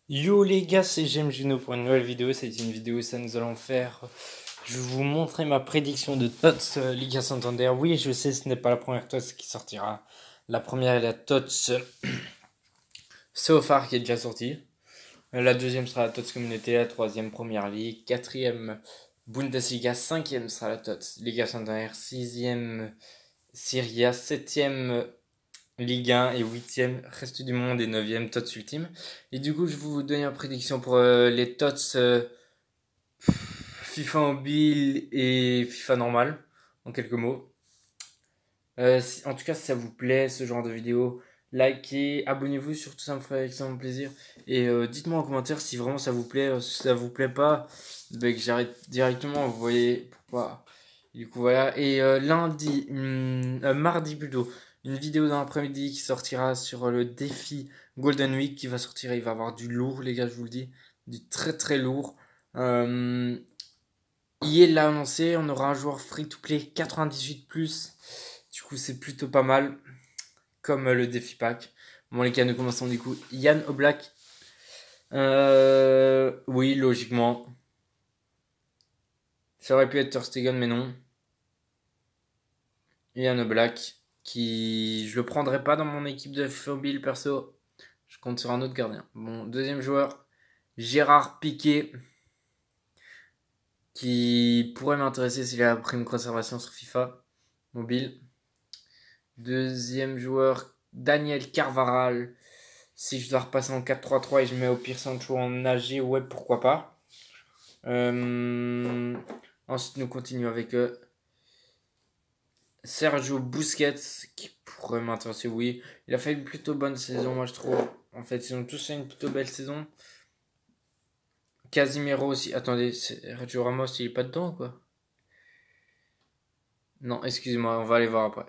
Yo les gars, c'est James Juno pour une nouvelle vidéo. C'est une vidéo, ça nous allons faire. Je vais vous montrer ma prédiction de TOTS Liga Santander. Oui, je sais, ce n'est pas la première TOTS qui sortira. La première est la TOTS So qui est déjà sortie. La deuxième sera la TOTS Communauté, la troisième Première Ligue, quatrième Bundesliga, cinquième sera la TOTS Liga Santander, sixième Serie A, septième Ligue 1 et 8e Reste du Monde et 9e TOTS Ultime. Et du coup, je vais vous donner une prédiction pour les TOTS FIFA mobile et FIFA normal, en quelques mots. En tout cas, si ça vous plaît, ce genre de vidéo, likez, abonnez-vous, surtout ça me ferait extrêmement plaisir. Et dites-moi en commentaire si vraiment ça vous plaît, si ça vous plaît pas, ben, que j'arrête directement, vous voyez, pourquoi. Du coup, voilà. Et mardi plutôt, une vidéo dans l'après-midi qui sortira sur le défi Golden Week qui va sortir. Il va y avoir du lourd, les gars, je vous le dis. Du très très lourd. Euh, Il l'a annoncé, on aura un joueur free-to-play 98+. Du coup, c'est plutôt pas mal, comme le défi pack. Bon, les gars, nous commençons du coup. Yann Oblak. Oui, logiquement. Ça aurait pu être Ter Stegen, mais non. Yann Oblak, qui je le prendrai pas dans mon équipe de mobile perso. Je compte sur un autre gardien. Bon, deuxième joueur, Gérard Piqué, qui pourrait m'intéresser s'il a pris une conservation sur FIFA mobile. Deuxième joueur, Daniel Carvaral. Si je dois repasser en 4-3-3 et je mets au pire Sancho en AG, ouais, pourquoi pas. Ensuite, nous continuons avec Sergio Busquets, qui pourrait m'intéresser, oui. Il a fait une plutôt bonne saison, moi je trouve. En fait, ils ont tous fait une plutôt belle saison. Casimiro aussi. Attendez, Sergio Ramos, il est pas dedans ou quoi? Non, excusez-moi, on va aller voir après.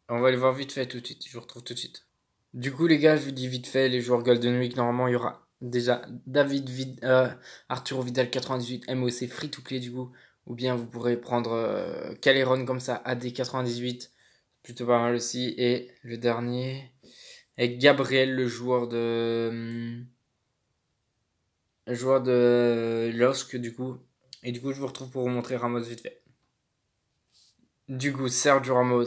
On va aller voir vite fait tout de suite, je vous retrouve tout de suite. Du coup, les gars, je vous dis vite fait, les joueurs Golden Week, normalement, il y aura déjà Arturo Vidal 98 MOC free to play du coup. Ou bien vous pourrez prendre Caleron comme ça, AD 98. Plutôt pas mal aussi. Et le dernier, avec Gabriel, le joueur de LOSC du coup. Et du coup, je vous retrouve pour vous montrer Ramos vite fait. Du coup, Sergio Ramos.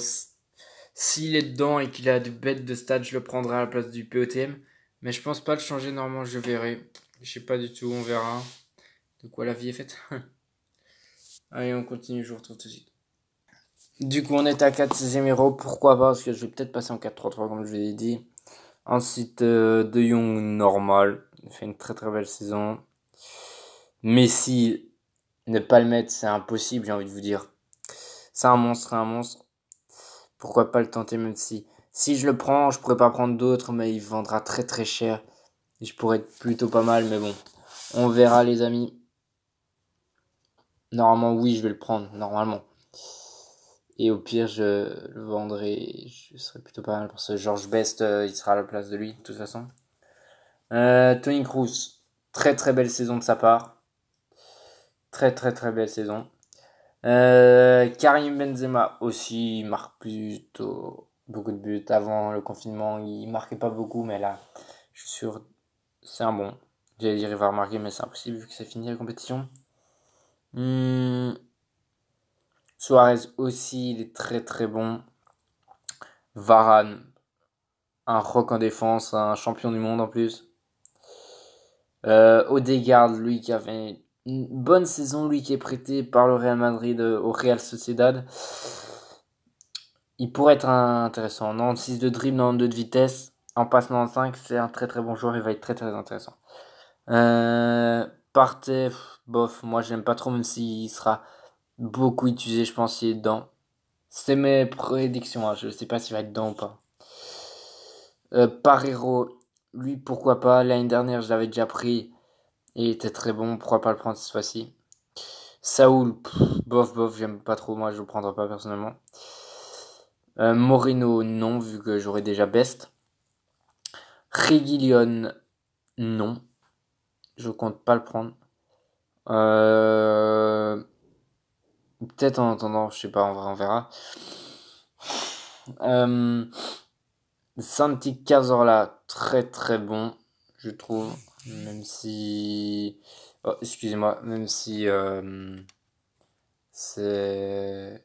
S'il est dedans et qu'il a des bêtes de stade, je le prendrai à la place du POTM. Mais je pense pas le changer, normalement je verrai. Je sais pas du tout, on verra. De quoi la vie est faite. Allez, on continue, je vous retrouve tout de suite. Du coup, on est à 4-6e héros, pourquoi pas, parce que je vais peut-être passer en 4-3-3 comme je vous l'ai dit. Ensuite, De Jong, normal. Il fait une très très belle saison. Messi, ne pas le mettre, c'est impossible, j'ai envie de vous dire. C'est un monstre, c'est un monstre. Pourquoi pas le tenter, même si je le prends, je pourrais pas prendre d'autres, mais il vendra très très cher. Et je pourrais être plutôt pas mal, mais bon. On verra, les amis. Normalement, oui, je vais le prendre, normalement. Et au pire, je le vendrai. Je serai plutôt pas mal parce que George Best, il sera à la place de lui, de toute façon. Tony Kroos, très très belle saison de sa part. Très très très belle saison. Karim Benzema aussi, il marque plutôt beaucoup de buts. Avant le confinement, il marquait pas beaucoup, mais là, je suis sûr, c'est un bon. J'allais dire il va remarquer, mais c'est impossible vu que c'est fini la compétition. Suarez aussi, il est très très bon. Varane, un rock en défense, un champion du monde en plus. Odegaard, lui qui a fait une bonne saison, lui qui est prêté par le Real Madrid au Real Sociedad. Il pourrait être intéressant. 96 de dribble, 92 de vitesse. En passe 95, c'est un très très bon joueur, il va être très très intéressant. Partey, bof, moi j'aime pas trop, même s'il sera beaucoup utilisé, je pense, s'il est dedans. C'est mes prédictions, hein. Je sais pas s'il va être dedans ou pas. Parero, lui pourquoi pas, l'année dernière je l'avais déjà pris, et il était très bon, pourquoi pas le prendre cette fois-ci. Saoul, bof bof, j'aime pas trop, moi je le prendrai pas personnellement. Moreno, non, vu que j'aurais déjà Best. Reguilon, non, je compte pas le prendre. Peut-être en attendant, je sais pas, on verra. Santi Cazorla, très très bon, je trouve. Même si... Oh, excusez-moi, même si c'est...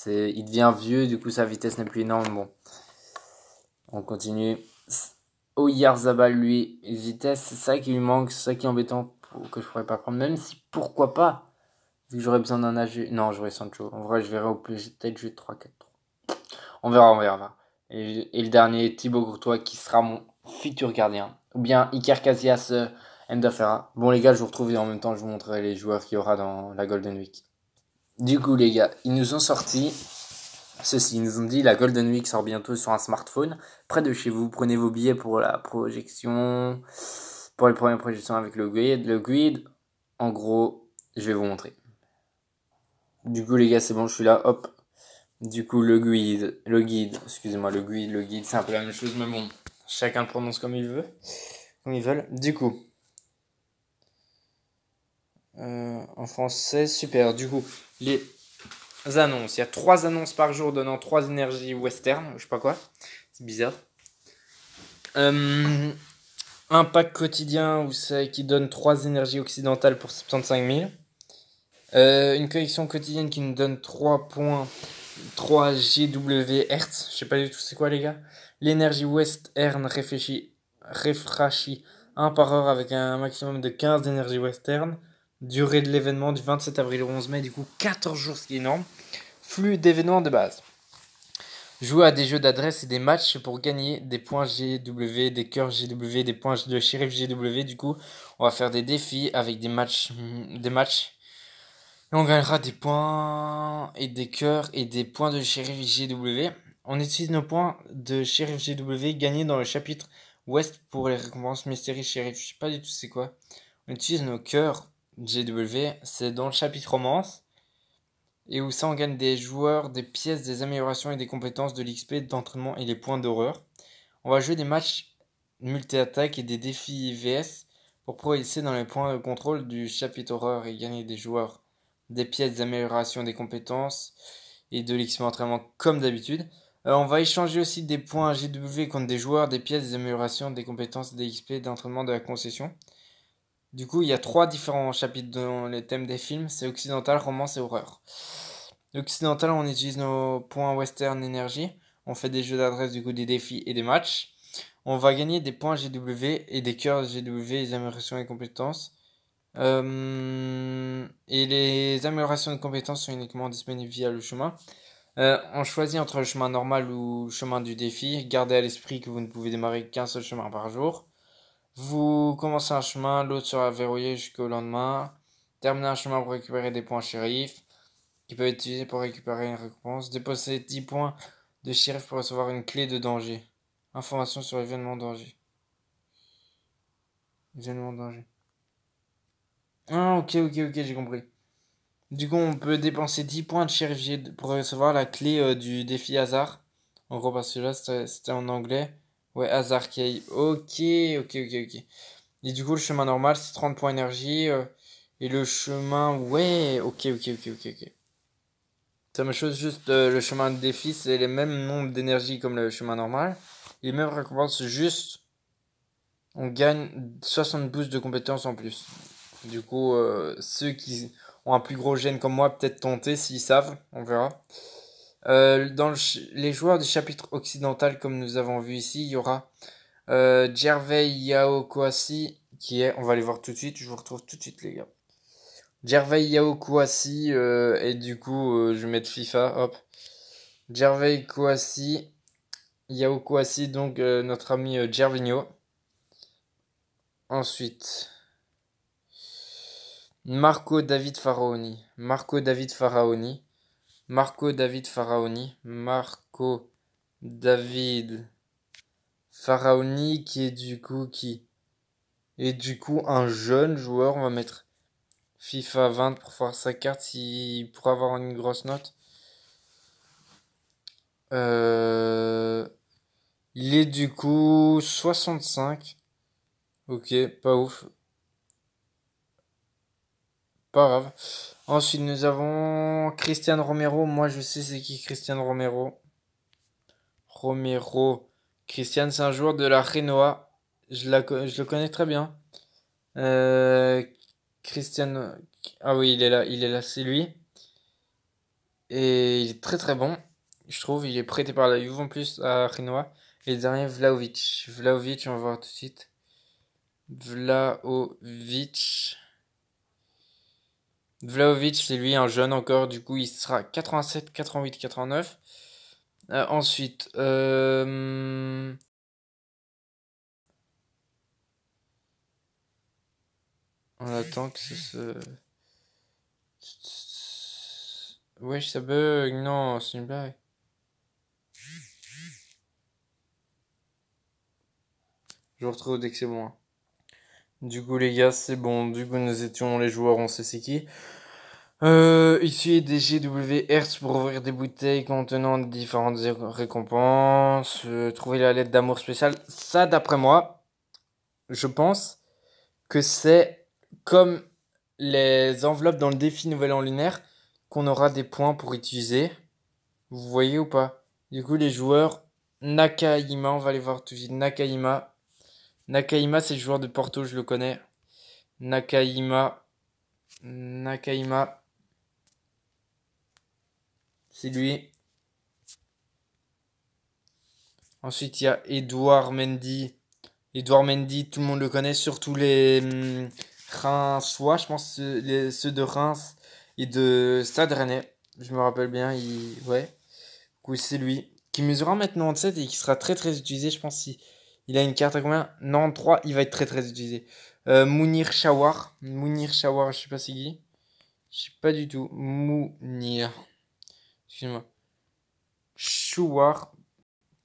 Il devient vieux, du coup sa vitesse n'est plus énorme. Bon, on continue. Oyarzabal, lui, vitesse, c'est ça qui lui manque, c'est ça qui est embêtant que je pourrais pas prendre. Même si, pourquoi pas, vu que j'aurais besoin d'un âge. Non, j'aurais Sancho. En vrai, je verrai au plus, peut-être jouer 3-4-3. On verra. Et le dernier, Thibaut Courtois, qui sera mon futur gardien. Ou bien Iker Casillas, Endafera. Bon, les gars, je vous retrouve et en même temps, je vous montrerai les joueurs qu'il y aura dans la Golden Week. Du coup, les gars, ils nous ont sorti ceci. Ils nous ont dit la Golden Week sort bientôt sur un smartphone. Près de chez vous, prenez vos billets pour la projection. Pour les premières projections avec le grid. Le grid, en gros, je vais vous montrer. Du coup, les gars, c'est bon, je suis là. Hop. Du coup, excusez-moi, le guide, c'est un peu la même chose, mais bon, chacun le prononce comme il veut, comme ils veulent. Du coup, en français, super. Du coup, les annonces, il y a 3 annonces par jour donnant 3 énergies western, je sais pas quoi, c'est bizarre. Un pack quotidien qui donne 3 énergies occidentales pour 75 000. Une collection quotidienne qui nous donne 3 points 3 GW Hertz. Je sais pas du tout c'est quoi les gars. L'énergie western réfléchit 1 par heure avec un maximum de 15 d'énergie western. Durée de l'événement du 27 avril au 11 mai, du coup 14 jours, ce qui est énorme. Flux d'événements de base. Jouer à des jeux d'adresse et des matchs pour gagner des points GW, des cœurs GW, des points de shérif GW. Du coup, on va faire des défis avec des matchs. Et on gagnera des points et des cœurs et des points de shérif GW. On utilise nos points de shérif GW gagnés dans le chapitre Ouest pour les récompenses Mystery Sheriff. Je sais pas du tout c'est quoi. On utilise nos cœurs GW, c'est dans le chapitre romance. Et où ça on gagne des joueurs, des pièces, des améliorations et des compétences, de l'XP, d'entraînement et les points d'horreur. On va jouer des matchs multi-attaques et des défis VS pour progresser dans les points de contrôle du chapitre horreur et gagner des joueurs, des pièces d'amélioration des compétences et de l'XP entraînement comme d'habitude. On va échanger aussi des points GW contre des joueurs, des pièces d'amélioration des compétences, des XP d'entraînement de la concession. Du coup, il y a 3 différents chapitres dans les thèmes des films, c'est occidental, romance et horreur. Occidental, on utilise nos points western énergie, on fait des jeux d'adresse, du coup des défis et des matchs. On va gagner des points GW et des cœurs GW, les améliorations et compétences. Et les améliorations de compétences sont uniquement disponibles via le chemin. On choisit entre le chemin normal ou le chemin du défi. Gardez à l'esprit que vous ne pouvez démarrer qu'un seul chemin par jour. Vous commencez un chemin, l'autre sera verrouillé jusqu'au lendemain. Terminez un chemin pour récupérer des points shérif, qui peuvent être utilisés pour récupérer une récompense. Déposez 10 points de shérif pour recevoir une clé de danger. Information sur l'événement danger. Événement danger. Ah, ok, j'ai compris. Du coup, on peut dépenser 10 points de shérif pour recevoir la clé du défi hasard. En gros, parce que là, c'était en anglais. Ouais, hasard key. Ok. Et du coup, le chemin normal, c'est 30 points énergie. Et le chemin, ouais, ok. C'est la même chose, juste le chemin de défi, c'est les mêmes nombres d'énergie comme le chemin normal. Les mêmes récompenses, juste on gagne 60 boosts de compétences en plus. Du coup, ceux qui ont un plus gros gène comme moi, peut-être tenter s'ils savent, on verra. Dans les joueurs du chapitre occidental, comme nous avons vu ici, il y aura Gervais Yao Kouassi, qui est, on va aller voir tout de suite, je vous retrouve tout de suite les gars. Gervais Yao Kouassi, et du coup, je vais mettre FIFA, hop. Gervais Kouassi, Yao Kouassi, donc notre ami Gervinho. Ensuite, Marco David Faraoni. Marco David Faraoni. Marco David Faraoni. Marco David Faraoni qui est du coup un jeune joueur. On va mettre FIFA 20 pour voir sa carte s'il pourra avoir une grosse note. Il est du coup 65. Ok, pas ouf. Pas grave. Ensuite, nous avons Cristian Romero. Moi, je sais c'est qui Cristian Romero. Romero. Christian, c'est un joueur de la Renoa. Je le connais très bien. Euh, Christian. Ah oui, il est là, c'est lui. Et il est très très bon, je trouve. Il est prêté par la Juve en plus à Renoir. Et le dernier, Vlahovic. Vlahovic, on va voir tout de suite. Vlahovic. Vlahovic, c'est lui, un jeune encore. Du coup, il sera 87, 88, 89. Ensuite, on attend que ça se... Wesh, ça bug. Non, c'est une blague. Je vous retrouve dès que c'est bon, hein. Du coup, les gars, c'est bon. Du coup, nous étions les joueurs, on sait c'est qui. Essuyez des GW Hertz pour ouvrir des bouteilles contenant différentes récompenses. Trouver la lettre d'amour spéciale. Ça, d'après moi, je pense que c'est comme les enveloppes dans le défi Nouvel An lunaire qu'on aura des points pour utiliser. Vous voyez ou pas? Du coup, les joueurs Nakahima, on va aller voir tout de suite. Nakahima. Nakahima, c'est le joueur de Porto, je le connais. Nakahima. Nakahima. C'est lui. Ensuite, il y a Edouard Mendy. Edouard Mendy, tout le monde le connaît, surtout les Reims-Sois, je pense, ceux de Reims et de Stade Rennais. Je me rappelle bien, ouais. Du coup, c'est lui. Qui mesurera maintenant 7 et qui sera très très utilisé, je pense. Si il a une carte à combien? 3, il va être très très utilisé. Mounir Chawar. Mounir Chawar, je sais pas c'est qui. Je sais pas du tout. Mounir. Excuse-moi. Chouar.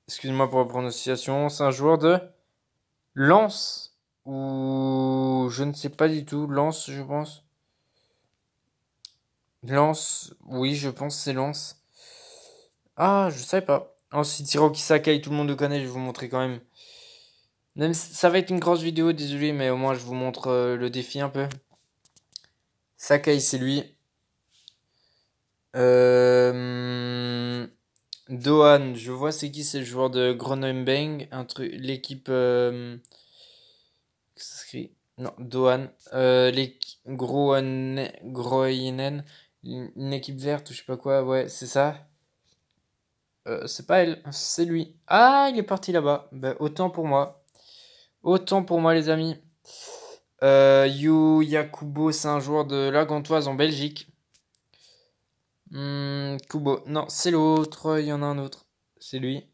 Excuse-moi pour la prononciation. C'est un joueur de Lens. Ou je ne sais pas du tout. Lens, je pense. Lens. Oui, je pense que c'est Lens. Ah, je savais pas. Ensuite, Hiroki Sakai, tout le monde le connaît. Je vais vous montrer quand même. Même ça va être une grosse vidéo, désolé, mais au moins je vous montre le défi un peu. Sakai, c'est lui. Euh... Dohan, je vois c'est qui, c'est le joueur de Groningen, un truc, l'équipe. Qu'est-ce que ça s'écrit? Non, Dohan. Groenen, une équipe verte ou je sais pas quoi, ouais, c'est ça. C'est pas elle, c'est lui. Ah, il est parti là-bas. Ben, autant pour moi. Autant pour moi, les amis. Yu Yakubo, c'est un joueur de la Gantoise en Belgique. Kubo, non, c'est l'autre. Il y en a un autre. C'est lui.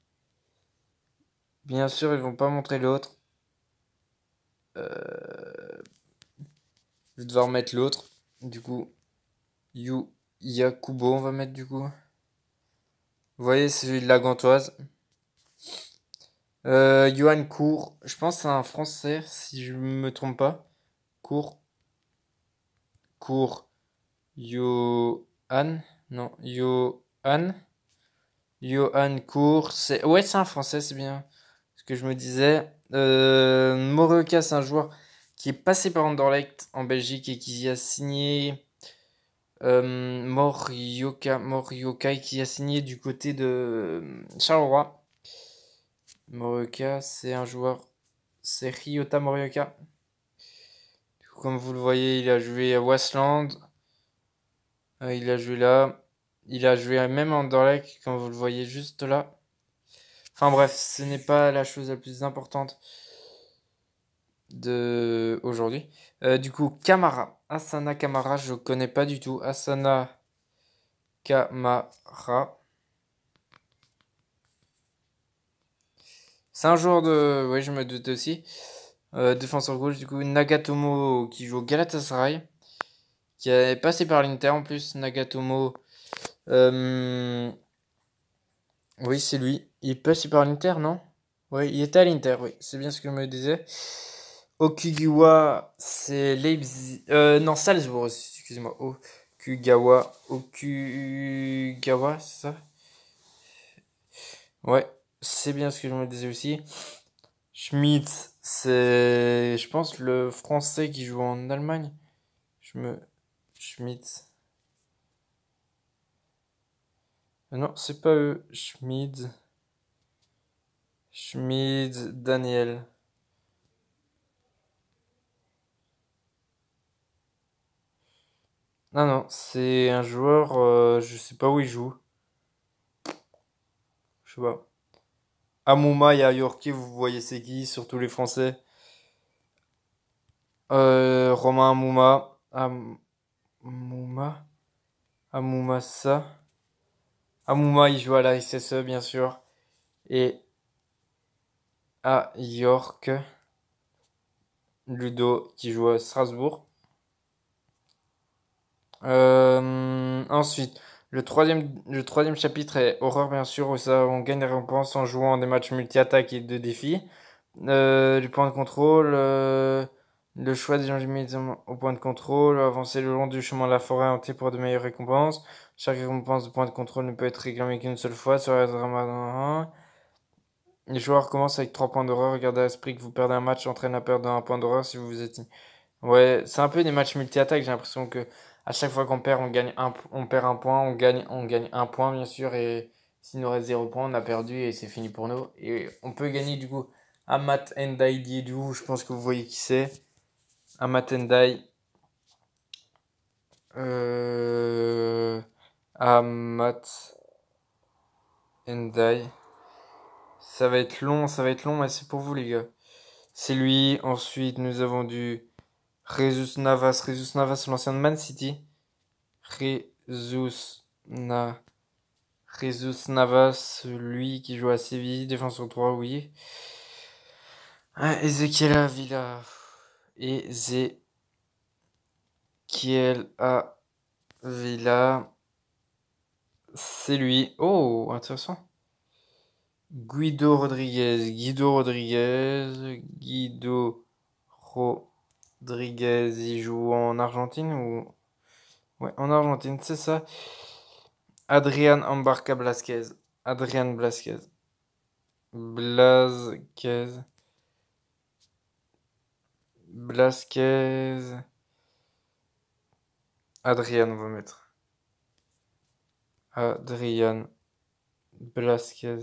Bien sûr, ils vont pas montrer l'autre. Je vais devoir mettre l'autre. Du coup, Yu Yakubo, on va mettre du coup. Vous voyez, c'est celui de la Gantoise. Johan Cour, je pense que c'est un Français, si je me trompe pas. Cour, Cour, Johan, non, Johan, Johan Cour, c'est, ouais, c'est un Français, c'est bien ce que je me disais. Morioka, c'est un joueur qui est passé par Anderlecht en Belgique et qui y a signé. Morioka qui a signé du côté de Charleroi. Morioka, c'est un joueur, c'est Ryota Morioka. Comme vous le voyez, il a joué à Westland. Il a joué là. Il a joué même à Anderlecht, comme vous le voyez juste là. Enfin bref, ce n'est pas la chose la plus importante de aujourd'hui. Du coup, Kamara. Asana Kamara, je connais pas du tout. Asana Kamara. C'est un joueur de... Oui, je me doute aussi. Défenseur gauche, du coup, Nagatomo qui joue au Galatasaray. Qui est passé par l'Inter en plus. Nagatomo. Euh, Oui, c'est lui. Il est passé par l'Inter, non? Oui, il était à l'Inter, oui. C'est bien ce que je me disais. Okugawa, c'est Leipzig. Non, Salzbourg, excusez-moi. Okugawa, c'est ça? Ouais, c'est bien ce que je me disais aussi. Schmitz, c'est, je pense, le français qui joue en Allemagne. Je me. Schmitz. Non, c'est pas eux. Schmid. Schmid, Daniel. Non, non, c'est un joueur, je sais pas où il joue. Je sais pas. Amouma et Ayorki, vous voyez c'est qui, surtout les Français. Romain Amouma. Amouma. Amouma ça. Amouma, il joue à la SSE, bien sûr. Et à York, Ludo, qui joue à Strasbourg. Ensuite, le troisième chapitre est horreur, bien sûr, où ça, on gagne des récompenses en jouant des matchs multi-attaque et de défis. Du point de contrôle, le choix des gens mis au point de contrôle, avancer le long du chemin de la forêt hanté pour de meilleures récompenses. Chaque récompense de point de contrôle ne peut être réclamée qu'une seule fois sur la drama. Les joueurs commencent avec 3 points d'horreur. Regardez à l'esprit que vous perdez un match entraîne à perdre un point d'horreur si vous vous êtes. Ouais, c'est un peu des matchs multi-attaque. J'ai l'impression que à chaque fois qu'on perd, on perd un point, on gagne un point bien sûr. Et s'il nous reste 0 point, on a perdu et c'est fini pour nous. Et on peut gagner du coup Amat Endai Diedou. Je pense que vous voyez qui c'est. Amat Endai. Euh... Amat Endai. Ça va être long, mais c'est pour vous les gars. C'est lui. Ensuite, nous avons du Jesus Navas. Jesus Navas, l'ancien de Man City. Jesus Na... Jesus Navas, lui qui joue à Séville, défenseur 3, oui. Ah, Ezekiel Avila. Ezekiel Avila. C'est lui. Oh, intéressant. Guido Rodriguez. Guido Rodriguez. Guido Rodriguez. Il joue en Argentine ou. Ouais, en Argentine, c'est ça. Adrian Embarca Blasquez. Adrian Blasquez. Blasquez. Blasquez. Adrian, on va mettre. Adrian Blasquez.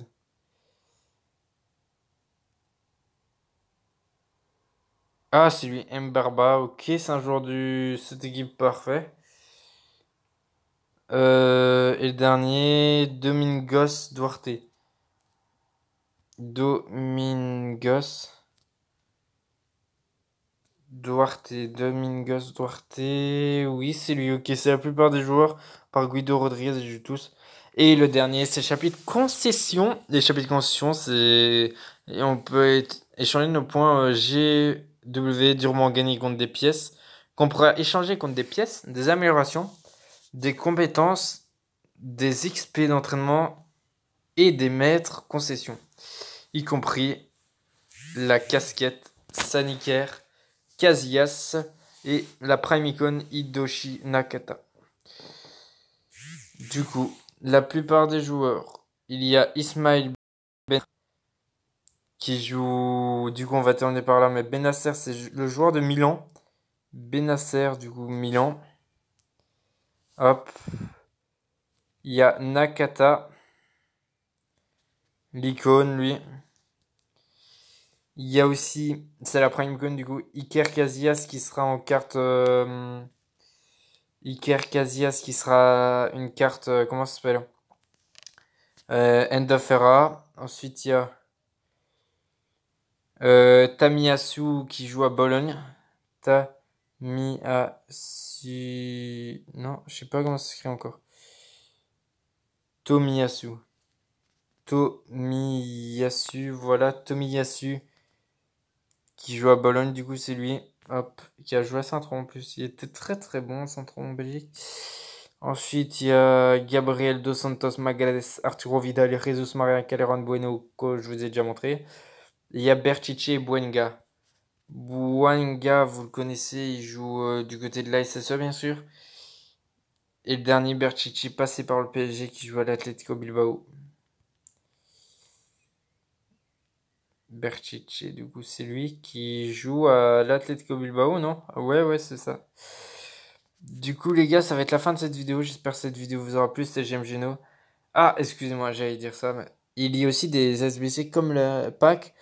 Ah, c'est lui, Mbarba. Ok, c'est un joueur de cette équipe parfait. Et le dernier, Domingos Duarte. Domingos Duarte. Domingos Duarte. Oui, c'est lui. Ok, c'est la plupart des joueurs par Guido Rodriguez, ils jouent tous. Et le dernier, c'est chapitre concession. Les chapitres concession, c'est. Et on peut échanger nos points GW durement gagnés contre des pièces. Qu'on pourra échanger contre des pièces, des améliorations, des compétences, des XP d'entraînement et des maîtres concessions. Y compris la casquette Saniker, Casillas et la Prime Icon Hidoshi Nakata. Du coup, la plupart des joueurs, il y a Ismail Ben qui joue. Du coup, on va terminer par là, mais Benasser, c'est le joueur de Milan. Benasser, du coup, Milan. Hop. Il y a Nakata, l'icône, lui. Il y a aussi, c'est la Prime Icon, du coup, Iker Casillas qui sera en carte. Iker Casillas qui sera une carte. Comment ça s'appelle? End of Era. Ensuite, il y a Tamiyasu qui joue à Bologne. Tamiyasu. Non, je sais pas comment ça s'écrit encore. Tomiyasu. Tomiyasu, voilà, Tomiyasu qui joue à Bologne, du coup, c'est lui. Hop, qui a joué à Saint-Tron en plus. Il était très très bon, Saint-Tron en Belgique. Ensuite, il y a Gabriel Dos Santos Magalhães, Arturo Vidal et Jesus Maria Calderón Bueno, que je vous ai déjà montré. Il y a Berchiche et Buenga. Buenga, vous le connaissez, il joue du côté de l'ASSE, bien sûr. Et le dernier, Berchiche, passé par le PSG, qui joue à l'Atlético Bilbao. Berchiche, du coup, c'est lui qui joue à l'Atlético Bilbao, non? Ouais, ouais, c'est ça. Du coup, les gars, ça va être la fin de cette vidéo. J'espère que cette vidéo vous aura plu. C'était GM Geno. Ah, excusez-moi, j'allais dire ça, mais il y a aussi des SBC comme le pack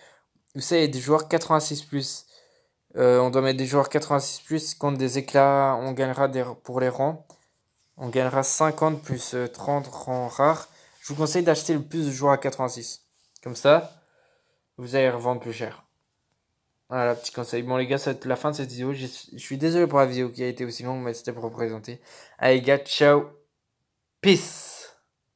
où ça, il y a des joueurs 86+. On doit mettre des joueurs 86+, contre des éclats, on gagnera pour les rangs. On gagnera 50 plus 30 rangs rares. Je vous conseille d'acheter le plus de joueurs à 86. Comme ça, vous allez revendre plus cher. Voilà, petit conseil. Bon les gars, ça va être la fin de cette vidéo. Je suis désolé pour la vidéo qui a été aussi longue, mais c'était pour vous présenter. Allez les gars, ciao. Peace.